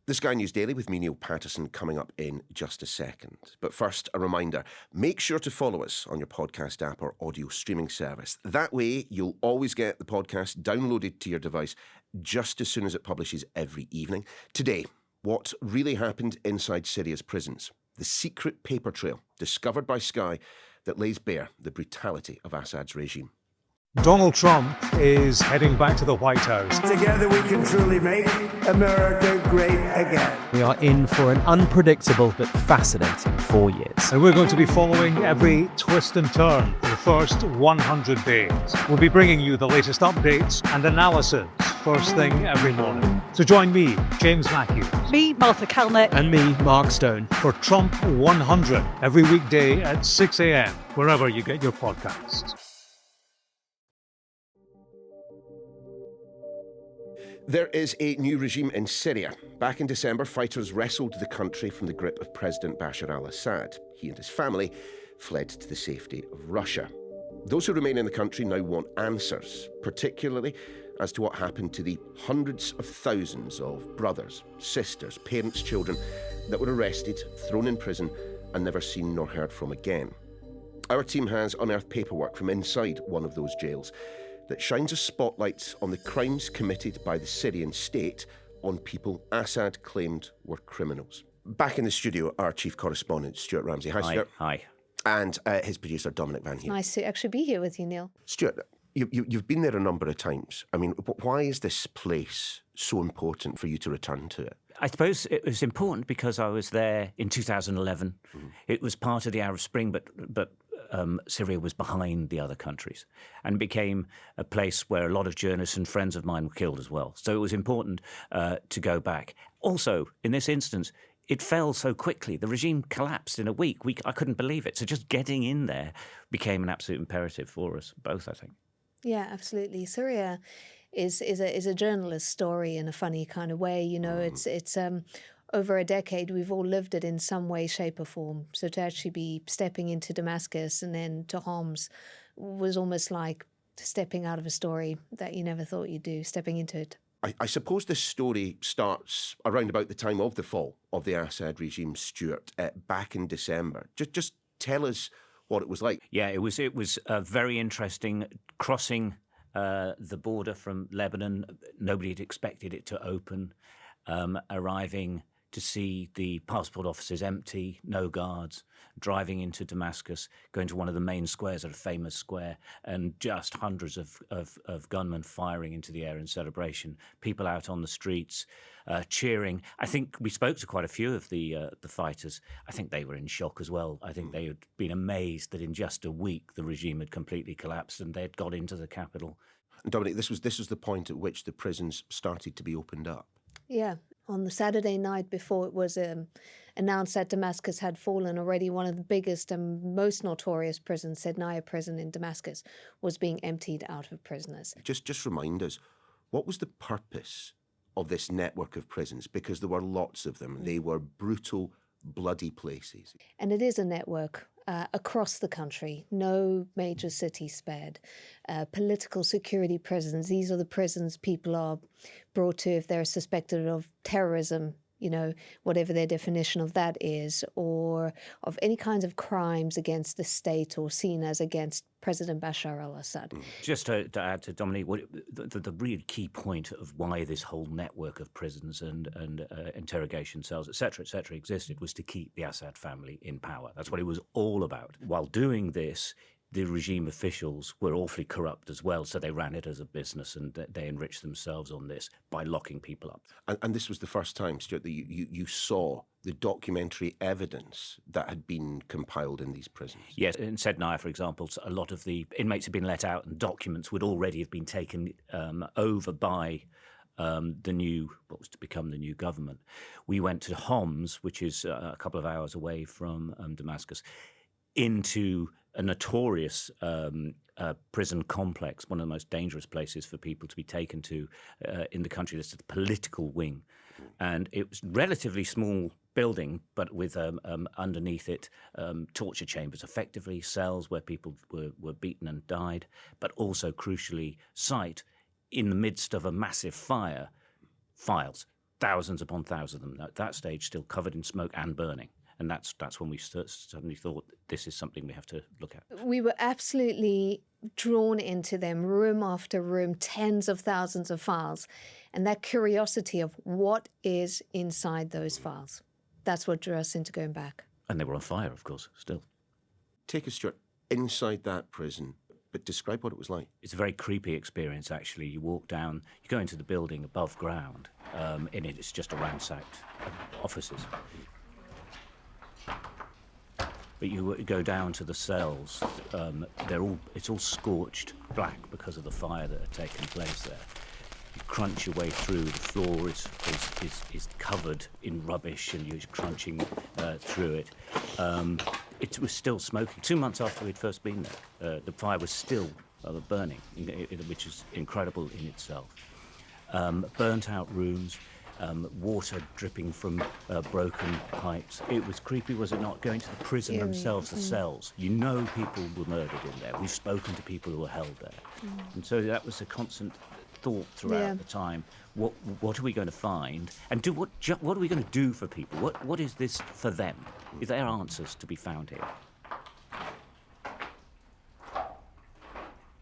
The Sky News Daily with me, Niall Paterson, coming up in just a second. But first, a reminder, make sure to follow us on your podcast app or audio streaming service. That way, you'll always get the podcast downloaded to your device just as soon as it publishes every evening. Today, what really happened inside Syria's prisons. The secret paper trail discovered by Sky that lays bare the brutality of Assad's regime. Donald Trump is heading back to the White House. Together we can truly make America great again. We are in for an unpredictable but fascinating 4 years. And we're going to be following every twist and turn for the first 100 days. We'll be bringing you the latest updates and analysis first thing every morning. So join me, James Matthews. Me, Martha Calnett. And me, Mark Stone. For Trump 100, every weekday at 6 a.m, wherever you get your podcasts. There is a new regime in Syria. Back in December, fighters wrestled the country from the grip of President Bashar al-Assad. He and his family fled to the safety of Russia. Those who remain in the country now want answers, particularly as to what happened to the hundreds of thousands of brothers, sisters, parents, children that were arrested, thrown in prison, and never seen nor heard from again. Our team has unearthed paperwork from inside one of those jails that shines a spotlight on the crimes committed by the Syrian state on people Assad claimed were criminals. Back in the studio, our chief correspondent, Stuart Ramsay. Hi, Stuart. Hi. And his producer, Dominique Van Heerden. Nice to actually be here with you, Neil. Stuart, you've been there a number of times. I mean, why is this place so important for you to return to it? I suppose it was important because I was there in 2011. Mm-hmm. It was part of the Arab Spring, but Syria was behind the other countries and became a place where a lot of journalists and friends of mine were killed as well. So it was important to go back. Also, in this instance, it fell so quickly. The regime collapsed in a week. I couldn't believe it. So just getting in there became an absolute imperative for us both, I think. Yeah, absolutely. Syria is a journalist story in a funny kind of way. You know, it's over a decade, we've all lived it in some way, shape or form. So to actually be stepping into Damascus and then to Homs was almost like stepping out of a story that you never thought you'd do, stepping into it. I suppose this story starts around about the time of the fall of the Assad regime, Stuart, back in December. Just tell us what it was like. Yeah, it was very interesting crossing the border from Lebanon. Nobody had expected it to open, arriving to see the passport offices empty, no guards, driving into Damascus, going to one of the main squares, a famous square, and just hundreds of gunmen firing into the air in celebration, people out on the streets cheering. I think we spoke to quite a few of the fighters. I think they were in shock as well. I think they had been amazed that in just a week the regime had completely collapsed and they had got into the capital. And Dominic, this was the point at which the prisons started to be opened up. Yeah. On the Saturday night before it was announced that Damascus had fallen, already one of the biggest and most notorious prisons, Sednaya prison in Damascus, was being emptied out of prisoners. Just remind us, what was the purpose of this network of prisons? Because there were lots of them. They were brutal, bloody places. And it is a network across the country, no major city spared. Political security prisons, these are the prisons people are brought to if they're suspected of terrorism, you know, whatever their definition of that is, or of any kinds of crimes against the state or seen as against President Bashar al-Assad. Just to add to Dominique, the really key point of why this whole network of prisons and interrogation cells, et cetera, existed was to keep the Assad family in power. That's what it was all about. While doing this, the regime officials were awfully corrupt as well, so they ran it as a business and they enriched themselves on this by locking people up. And this was the first time, Stuart, that you saw the documentary evidence that had been compiled in these prisons. Yes, in Sednaya, for example, a lot of the inmates had been let out and documents would already have been taken over by what was to become the new government. We went to Homs, which is a couple of hours away from Damascus, into a notorious prison complex, one of the most dangerous places for people to be taken to in the country. This is the political wing. And it was a relatively small building, but with underneath it torture chambers, effectively cells where people were beaten and died, but also, crucially, in the midst of a massive fire, files. thousands upon thousands of them. At that stage, still covered in smoke and burning. And that's when we suddenly thought this is something we have to look at. We were absolutely drawn into them, room after room, tens of thousands of files. And that curiosity of what is inside those files, that's what drew us into going back. And they were on fire, of course, still. Take us, Stuart, inside that prison, but describe what it was like. It's a very creepy experience, actually. You walk down, you go into the building above ground, in it, it's just a ransacked offices. But you go down to the cells, it's all scorched black because of the fire that had taken place there. You crunch your way through, the floor is covered in rubbish and you're crunching through it. It was still smoking. 2 months after we'd first been there, the fire was still burning, which is incredible in itself. Burnt out rooms. Water dripping from broken pipes. It was creepy, was it not? Going to the prison themselves, the cells. You know people were murdered in there. We've spoken to people who were held there. And so that was a constant thought throughout the time. What are we going to find? And what are we going to do for people? What is this for them? Is there answers to be found here?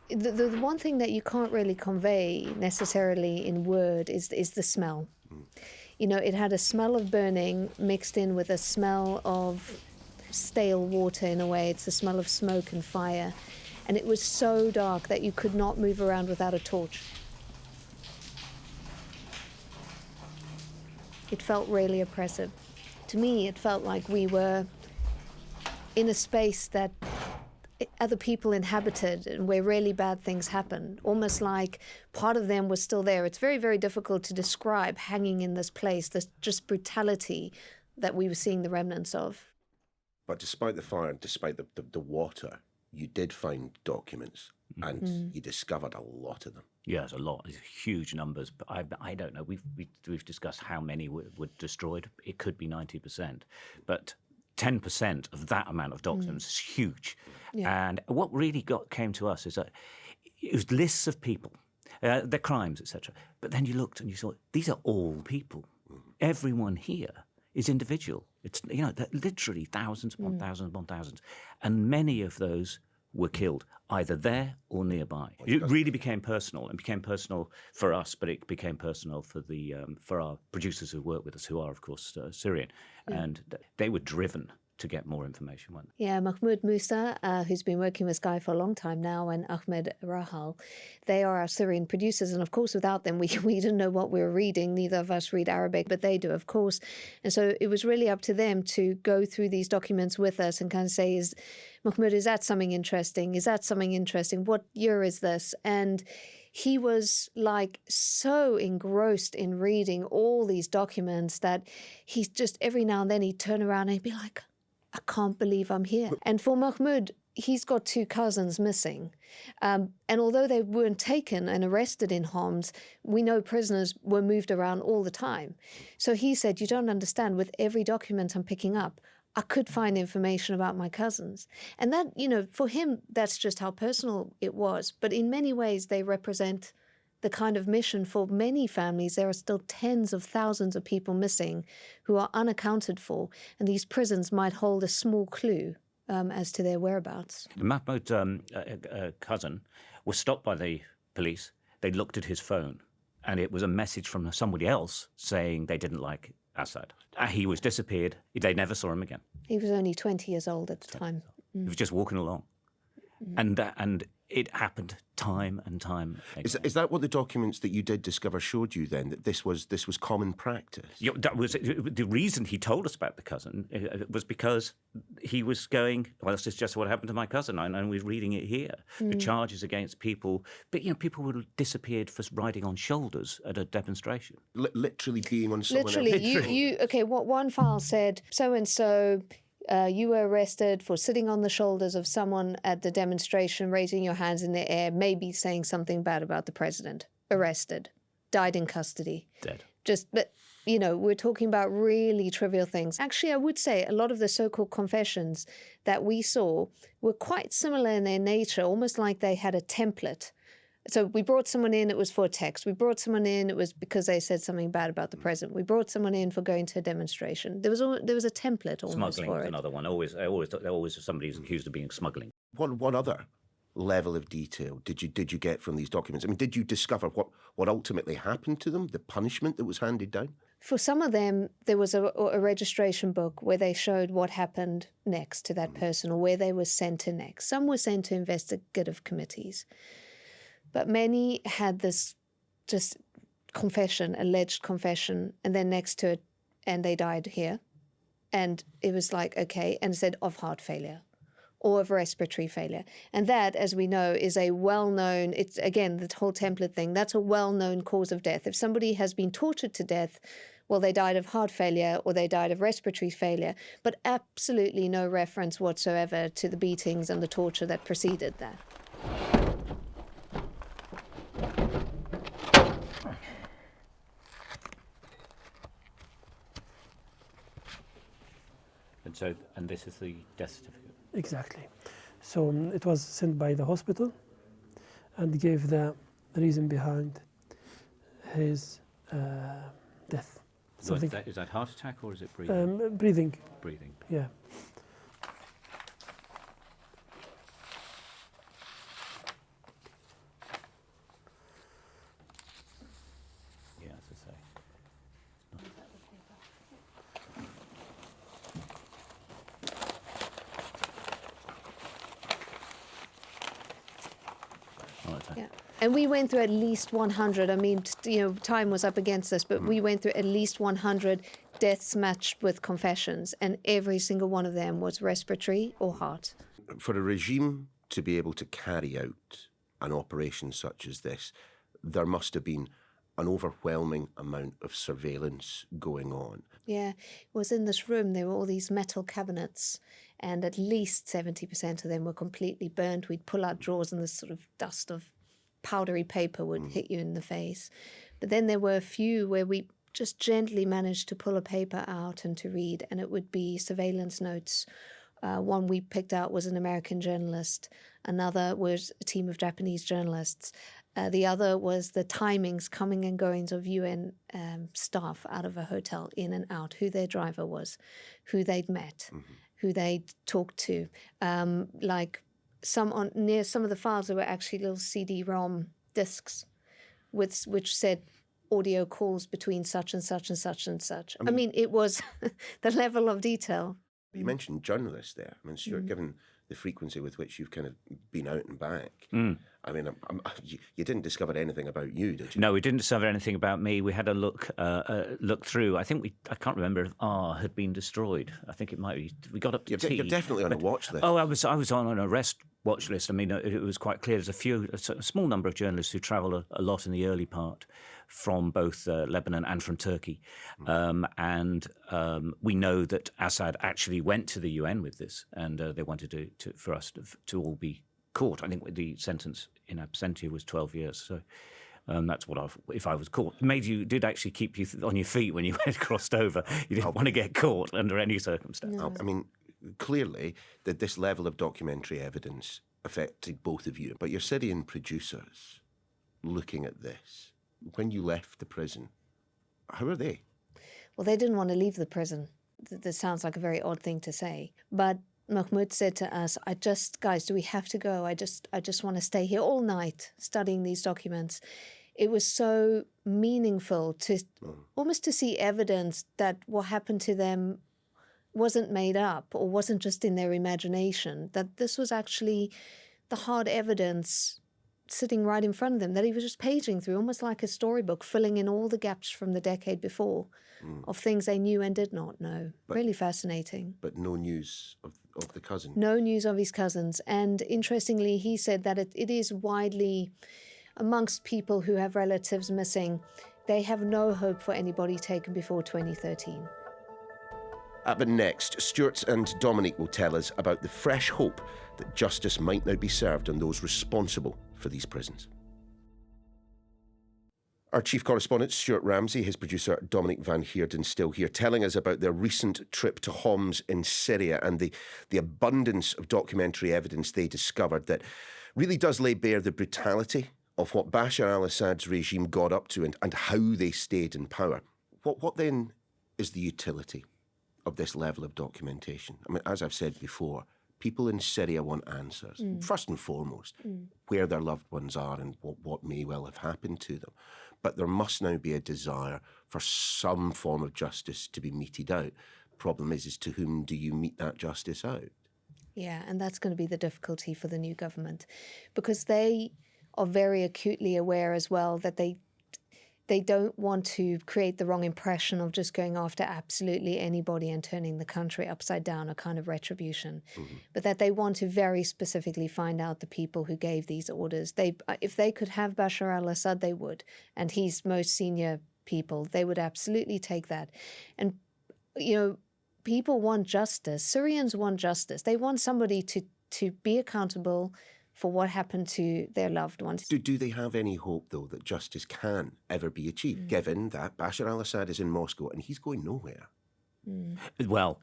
The one thing that you can't really convey necessarily in word is the smell. You know, it had a smell of burning mixed in with a smell of stale water in a way. It's the smell of smoke and fire. And it was so dark that you could not move around without a torch. It felt really oppressive. To me, it felt like we were in a space that other people inhabited and where really bad things happened, almost like part of them was still there. It's very, very difficult to describe hanging in this place, this just brutality that we were seeing the remnants of. But despite the fire, despite the water, you did find documents and you discovered a lot of them. Yes, a lot. It's huge numbers. But I don't know. We've discussed how many were destroyed. It could be 90%. But 10% of that amount of documents is huge. Yeah. And what really came to us is that it was lists of people, their crimes, etc. But then you looked and you saw these are all people. Everyone here is individual. It's literally thousands upon thousands upon thousands, and many of those were killed either there or nearby. It really became personal, and became personal for us, but it became personal for our producers who work with us, who are of course Syrian, and they were driven to get more information. Yeah, Mahmoud Musa, who's been working with Sky for a long time now, and Ahmed Rahal, they are our Syrian producers. And of course, without them, we didn't know what we were reading. Neither of us read Arabic, but they do, of course. And so it was really up to them to go through these documents with us and kind of say, Mahmoud, is that something interesting? Is that something interesting? What year is this? And he was like so engrossed in reading all these documents that he's just every now and then he'd turn around and he'd be like, I can't believe I'm here. And for Mahmoud, he's got 2 cousins missing. And although they weren't taken and arrested in Homs, we know prisoners were moved around all the time. So he said, you don't understand, with every document I'm picking up, I could find information about my cousins. And that, for him, that's just how personal it was. But in many ways, they represent the kind of mission for many families. There are still tens of thousands of people missing who are unaccounted for, and these prisons might hold a small clue as to their whereabouts. Mahmoud's cousin was stopped by the police. They looked at his phone, and it was a message from somebody else saying they didn't like Assad. He was disappeared. They never saw him again. He was only 20 years old at the time. He was just walking along. And it happened time and time again. Is that what the documents that you did discover showed you then, that this was common practice? Yeah, that was the reason he told us about the cousin was because he was going, well, this is just what happened to my cousin, and we're reading it here. The charges against people, but people were disappeared for riding on shoulders at a demonstration. Literally being on someone else. Literally, okay, what one file said, so-and-so, you were arrested for sitting on the shoulders of someone at the demonstration, raising your hands in the air, maybe saying something bad about the president. Arrested. Died in custody. Dead. But we're talking about really trivial things. Actually, I would say a lot of the so-called confessions that we saw were quite similar in their nature, almost like they had a template So we brought someone in, it was for a text. We brought someone in, it was because they said something bad about the president. We brought someone in for going to a demonstration. There was a template almost Smuggling for is it. another one. Always somebody who's accused of being smuggling. What other level of detail did you get from these documents? I mean, did you discover what ultimately happened to them, the punishment that was handed down? For some of them, there was a registration book where they showed what happened next to that person or where they were sent to next. Some were sent to investigative committees. But many had this just confession, alleged confession, and then next to it, and they died here. And it was like, okay, and it said of heart failure or of respiratory failure. And that, as we know, is a well-known, it's again, the whole template thing, that's a well-known cause of death. If somebody has been tortured to death, well, they died of heart failure or they died of respiratory failure, but absolutely no reference whatsoever to the beatings and the torture that preceded that. And this is the death certificate. Exactly. So it was sent by the hospital and gave the reason behind his death. Is that heart attack or is it breathing? Breathing. Breathing. Yeah. Yeah, as I say. Yeah. And we went through at least 100. I mean, time was up against us, but we went through at least 100 deaths matched with confessions, and every single one of them was respiratory or heart. For a regime to be able to carry out an operation such as this, there must have been an overwhelming amount of surveillance going on. Yeah, it was in this room, there were all these metal cabinets, and at least 70% of them were completely burnt. We'd pull out drawers and this sort of dust of powdery paper would hit you in the face. But then there were a few where we just gently managed to pull a paper out and to read, and it would be surveillance notes. One we picked out was an American journalist. Another was a team of Japanese journalists. The other was the timings, coming and goings of UN staff out of a hotel, in and out, who their driver was, who they'd met, who they'd talked to. Like near some of the files, there were actually little CD-ROM discs which said audio calls between such and such and such and such. I mean it was the level of detail. You mentioned journalists there. I mean, Stuart, given the frequency with which you've kind of been out and back, I mean, you didn't discover anything about you, did you? No, we didn't discover anything about me. We had a look through. I think I can't remember if R had been destroyed. I think it might be. We got up to T. You're definitely on a watch list. Oh, I was on an arrest watch list. I mean, it was quite clear. There's a small number of journalists who travel a lot in the early part from both Lebanon and from Turkey. And we know that Assad actually went to the UN with this, and they wanted for us to all be caught. I think the sentence in absentia was 12 years. So that's what if I was caught. You did actually keep you on your feet when you went crossed over. You didn't want to get caught under any circumstance. No. I mean, clearly that this level of documentary evidence affected both of you. But your Syrian producers looking at this, when you left the prison, how are they? Well, they didn't want to leave the prison. This sounds like a very odd thing to say. But Mahmoud said to us, guys, do we have to go? I just want to stay here all night studying these documents. It was so meaningful almost to see evidence that what happened to them wasn't made up or wasn't just in their imagination, that this was actually the hard evidence sitting right in front of them, that he was just paging through, almost like a storybook, filling in all the gaps from the decade before of things they knew and did not know. Really fascinating. But no news of the cousin? No news of his cousins. And interestingly, he said that it is widely, amongst people who have relatives missing, they have no hope for anybody taken before 2013. But next, Stuart and Dominique will tell us about the fresh hope that justice might now be served on those responsible for these prisons. Our chief correspondent, Stuart Ramsay, his producer, Dominique Van Heerden, still here, telling us about their recent trip to Homs in Syria and the abundance of documentary evidence they discovered that really does lay bare the brutality of what Bashar al-Assad's regime got up to and how they stayed in power. What then is the utility of this level of documentation? I mean, as I've said before, people in Syria want answers, first and foremost, where their loved ones are and what may well have happened to them. But there must now be a desire for some form of justice to be meted out. Problem is to whom do you mete that justice out? Yeah, and that's going to be the difficulty for the new government, because they are very acutely aware as well that they don't want to create the wrong impression of just going after absolutely anybody and turning the country upside down, a kind of retribution, but that they want to very specifically find out the people who gave these orders. If they could have Bashar al-Assad, they would, and his most senior people, they would absolutely take that. And, you know, people want justice. Syrians want justice. They want somebody to be accountable for what happened to their loved ones. Do they have any hope, though, that justice can ever be achieved, given that Bashar al-Assad is in Moscow and he's going nowhere? Well,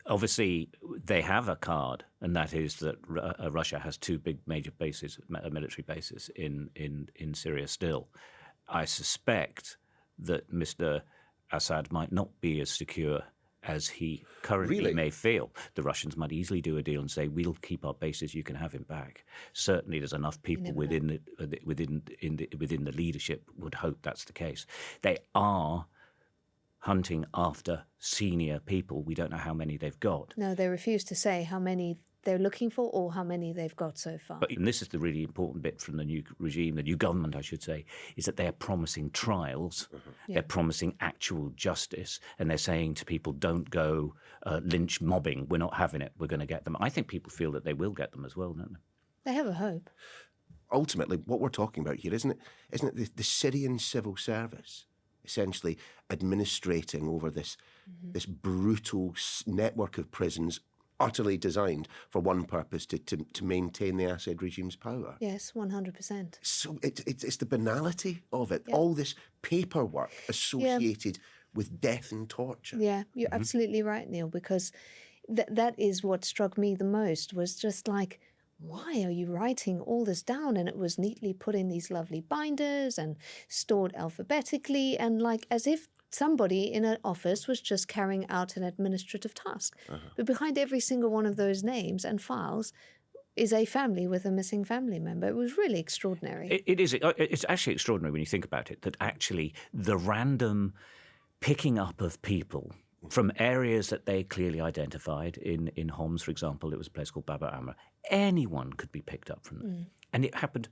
obviously, they have a card, and that is that Russia has two big major bases, military bases in Syria still. I suspect that Mr. Assad might not be as secure as he currently may feel. The Russians might easily do a deal and say, we'll keep our bases, you can have him back. Certainly there's enough people within the leadership would hope that's the case. They are hunting after senior people. We don't know how many they've got. No, they refuse to say how many they're looking for or how many they've got so far. And this is the really important bit from the new regime, the new government, I should say, is that they're promising trials, they're promising actual justice, and they're saying to people, don't go lynch mobbing, we're not having it, we're going to get them. I think people feel that they will get them as well, don't they? They have a hope. Ultimately, what we're talking about here, isn't it the Syrian civil service essentially administrating over this brutal network of prisons utterly designed for one purpose, to maintain the Assad regime's power. Yes, 100%. So it's the banality of it, all this paperwork associated with death and torture. Yeah, you're absolutely right, Neil, because that is what struck me the most, was just like, why are you writing all this down? And it was neatly put in these lovely binders and stored alphabetically, and like as if somebody in an office was just carrying out an administrative task. But behind every single one of those names and files is a family with a missing family member. It was really extraordinary. It is. It's actually extraordinary when you think about it, that actually the random picking up of people from areas that they clearly identified. In Homs, for example, it was a place called Baba Amr. Anyone could be picked up from them. And it happened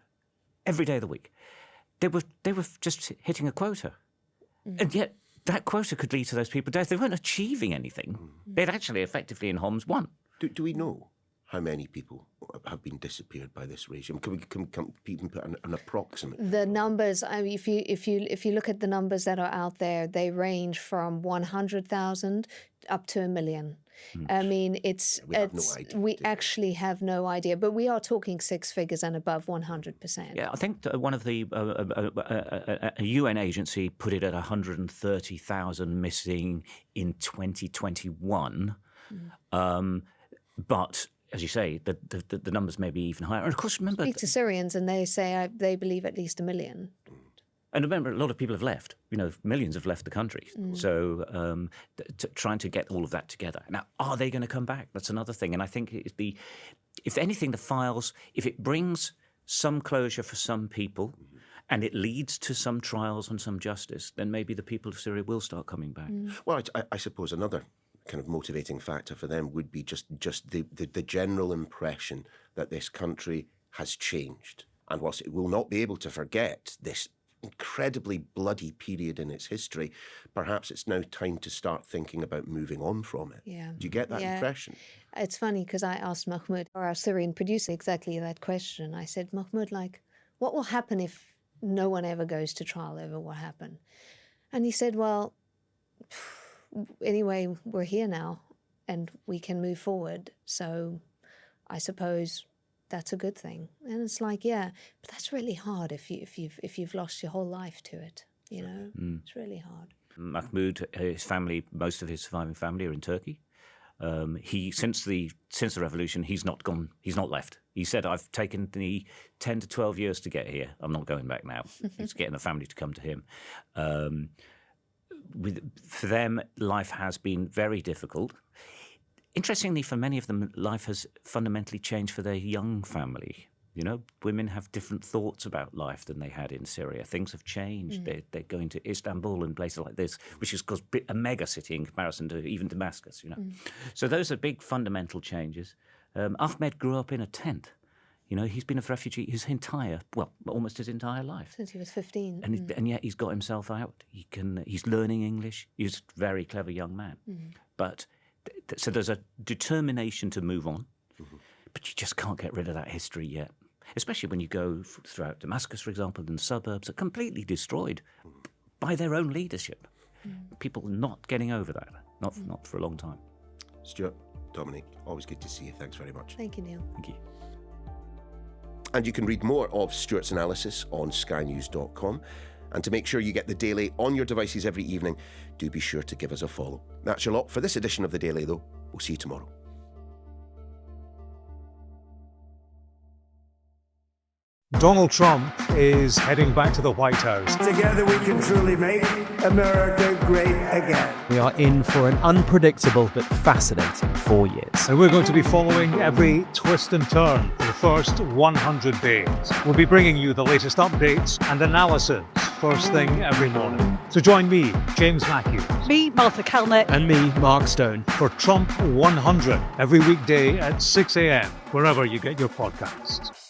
every day of the week. They were just hitting a quota. And yet that quota could lead to those people death. They weren't achieving anything. They'd actually effectively in Homs won. Do we know how many people have been disappeared by this regime? Can we even put an approximate? The numbers, I mean, if you look at the numbers that are out there, they range from 100,000 up to 1 million. I mean, we actually have no idea, but we are talking six figures and above 100%. Yeah, I think one of the a UN agency put it at 130,000 missing in 2021, but as you say, the numbers may be even higher. And of course, remember, Speak to Syrians, and they say they believe at least 1 million. And remember, a lot of people have left. You know, millions have left the country. So trying to get all of that together. Now, are they going to come back? That's another thing. And I think if anything, the files, if it brings some closure for some people and it leads to some trials and some justice, then maybe the people of Syria will start coming back. Well, I suppose another kind of motivating factor for them would be just the general impression that this country has changed. And whilst it will not be able to forget this incredibly bloody period in its history, perhaps it's now time to start thinking about moving on from it. Yeah. Do you get that impression? It's funny because I asked Mahmoud, our Syrian producer, exactly that question. I said, Mahmoud, like, what will happen if no one ever goes to trial over what happened? And he said, well, anyway, we're here now and we can move forward. So I suppose that's a good thing. And it's like, yeah, but that's really hard if you've lost your whole life to it. You know, it's really hard. Mahmoud, his family, most of his surviving family are in Turkey. He since the revolution, he's not gone. He's not left. He said, "I've taken the 10 to 12 years to get here. I'm not going back now." He's getting the family to come to him. For them, life has been very difficult. Interestingly, for many of them, life has fundamentally changed for their young family. You know, women have different thoughts about life than they had in Syria. Things have changed. They're going to Istanbul and places like this, which is a mega city in comparison to even Damascus, you know. So those are big fundamental changes. Ahmed grew up in a tent. You know, he's been a refugee almost his entire life. Since he was 15. And yet he's got himself out. He's learning English. He's a very clever young man. But so there's a determination to move on, but you just can't get rid of that history yet. Especially when you go throughout Damascus, for example, and the suburbs are completely destroyed by their own leadership. People not getting over that, not for a long time. Stuart, Dominique, always good to see you. Thanks very much. Thank you, Neil. Thank you. And you can read more of Stuart's analysis on skynews.com. And to make sure you get the Daily on your devices every evening, do be sure to give us a follow. That's your lot for this edition of the Daily, though. We'll see you tomorrow. Donald Trump is heading back to the White House. Together we can truly make America great again. We are in for an unpredictable but fascinating 4 years. And we're going to be following every twist and turn for the first 100 days. We'll be bringing you the latest updates and analysis first thing every morning. So join me, James Matthews. Me, Martha Kalnick. And me, Mark Stone. For Trump 100 every weekday at 6 a.m, wherever you get your podcasts.